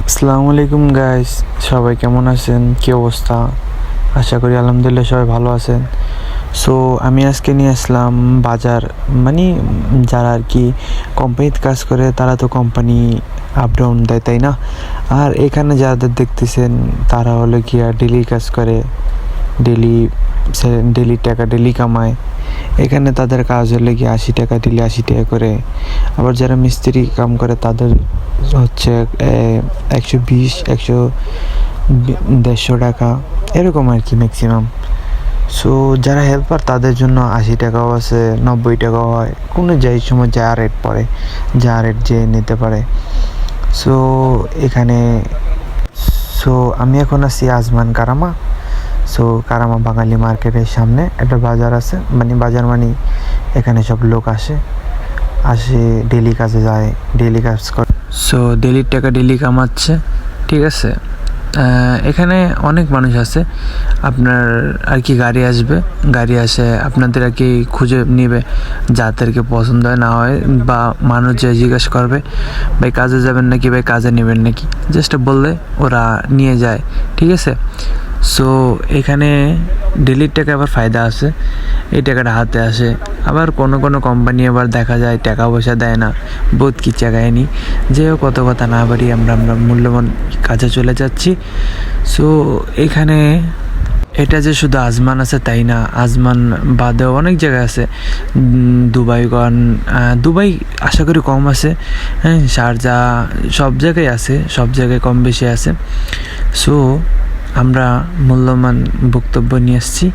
আসসালামু আলাইকুম গাইস, সবাই কেমন আছেন? কি অবস্থা? আশা করি আলহামদুলিল্লাহ সবাই ভালো আছেন। সো আমি আজকে নিয়ে আসলাম বাজার, মানে যারা আর কি কোম্পানিতে কাজ করে তারা তো কোম্পানি আপ ডাউন দেয়, তাই না? আর এখানে যাদের দেখতেছেন তারা হলো কি আর ডেলি কাজ করে, ডেলি ডেলি টাকা ডেলি কামায়। এখানে তাদের কাজ হলে কি 80 টাকা ডেলি 80 টাকা করে। আবার যারা মিস্ত্রি কাম করে তাদের হচ্ছে 120, 100, 150 টাকা এরকম আর কি ম্যাক্সিমাম। সো যারা হেল্পার তাদের জন্য 80 টাকাও আছে, 90 টাকাও হয়, কোনো যাই সময় যা রেট পড়ে, যা রেট যে নিতে পারে। সো এখানে সো আমি এখন আছি আজমান কারামা। সো কারামা বাঙালি মার্কেটের সামনে একটা বাজার আছে, মানে বাজার মানে এখানে সব লোক আসে ডেলি কাজে যায়, ডেলি কাজ করে। সো ডেলির টাকা ডেলি কামাচ্ছে, ঠিক আছে। এখানে অনেক মানুষ আছে, আপনার আর কি গাড়ি আসে আপনাদের আর কি খুঁজে নেবে, যাদেরকে পছন্দ হয় না হয়, বা মানুষ যে জিজ্ঞাসা করবে ভাই কাজে যাবেন নাকি, ভাই কাজে নেবেন নাকি, জাস্ট বললে ওরা নিয়ে যায়, ঠিক আছে। সো এখানে ডেলির টাকা আবার ফায়দা আছে, এই টাকাটা হাতে আসে। আবার কোনো কোম্পানি আবার দেখা যায় টাকা পয়সা দেয় না, বহুত কি চাগায়নি। যেও কত কথা না বাড়ি আমরা মূল্যবান কাজে চলে যাচ্ছি। সো এখানে এটা যে শুধু আজমান আছে তাই না, আজমান বাদেও অনেক জায়গায় আছে। দুবাই আশা করি কম আছে, হ্যাঁ, শারজা, সব জায়গায় আছে, সব জায়গায় কম বেশি আছে। সো আমরা মূল্যবান বক্তব্য নিয়ে এসেছি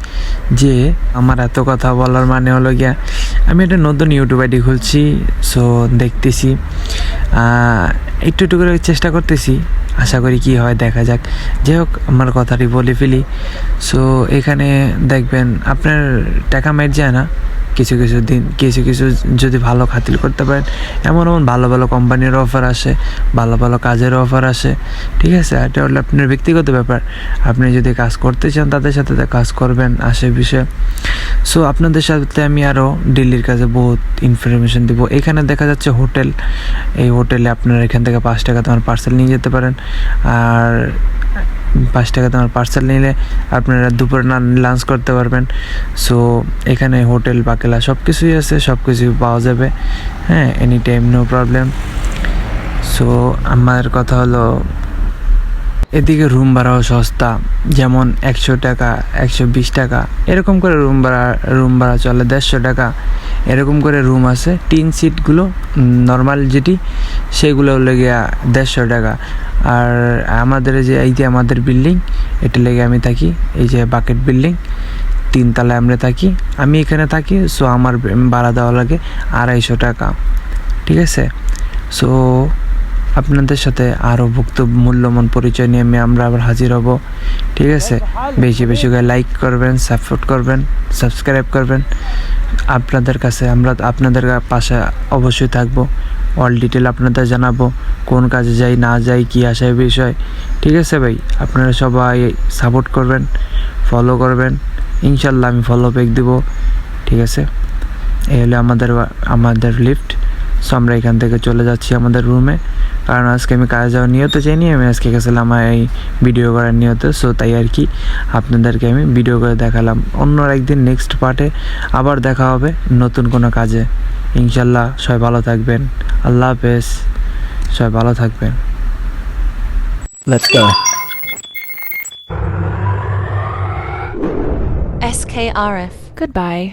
যে আমার এত কথা বলার মানে হলো গিয়া আমি একটা নতুন ইউটিউব আইডি খুলছি। সো দেখতেছি, একটু একটু করে চেষ্টা করতেছি, আশা করি কি হয় দেখা যাক। যাই হোক, আমার কথাটি বলে ফেলি। সো এখানে দেখবেন আপনার টাকা মেট যায় না কিছু কিছু যদি ভালো খাতির করতে পারেন, এমন ভালো ভালো কোম্পানির অফার আসে, ভালো ভালো কাজের অফার আসে, ঠিক আছে। এটা হলো আপনার ব্যক্তিগত ব্যাপার, আপনি যদি কাজ করতে চান তাদের সাথে কাজ করবেন, আসে বিষয়। সো আপনাদের সাথে আমি আরও দিল্লির কাজে বহুত ইনফরমেশন দেবো। এখানে দেখা যাচ্ছে হোটেল, এই হোটেলে আপনারা এখান থেকে 5 টাকা তোমার পার্সেল নিয়ে যেতে পারেন। আর 5 টাকা তোমার পার্সেল নিলে আপনারা দুপুরে লাঞ্চ করতে পারবেন। সো এখানে হোটেল বাকেলা সব কিছুই আছে, সব কিছুই পাওয়া যাবে, হ্যাঁ, any time, no problem. So আমার কথা হলো এদিকে রুম ভাড়াও সস্তা, যেমন 100 টাকা, 120 টাকা এরকম করে রুম ভাড়া চলে, 150 টাকা এরকম করে রুম আছে। টিন সিটগুলো নর্মাল যেটি, সেগুলো লেগে 150 টাকা। আর আমাদের আমাদের বিল্ডিং, এটা লেগে আমি থাকি, এই যে বাকেট বিল্ডিং, 3 তলায় আমরা থাকি, আমি এখানে থাকি। সো আমার ভাড়া দেওয়া লাগে 250 টাকা, ঠিক আছে। সো আপনাদের সাথে আরও মূল্যবান পরিচয় নিয়ে আমরা আবার হাজির হব, ঠিক আছে। বেশি বেশি করে লাইক করবেন, সাপোর্ট করবেন, সাবস্ক্রাইব করবেন। আপনাদের পাশে অবশ্যই থাকবো, অল ডিটেল আপনাদের জানাবো, কোন কাজে যাই না যাই, কী আসায় বিষয়, ঠিক আছে ভাই। আপনারা সবাই সাপোর্ট করবেন, ফলো করবেন, ইনশাল্লাহ আমি ফলো ব্যাক দিব, ঠিক আছে। এই হলো আমাদের লিফট। সো আমরা এখান থেকে চলে যাচ্ছি আমাদের রুমে, কারণ আজকে আমি কাজে যাওয়ার নিয়তে চাইনি, আমি আজকে গেছিলাম এই ভিডিও করার নিয়তে। সো তাই আর কি আপনাদেরকে আমি ভিডিও করে দেখালাম। অন্য একদিন নেক্সট পার্টে আবার দেখা হবে নতুন কোনো কাজে, ইনশাল্লাহ। সবাই ভালো থাকবেন, আল্লাহ হাফেজ, সবাই ভালো থাকবেন। Let's go. SKRF. Goodbye.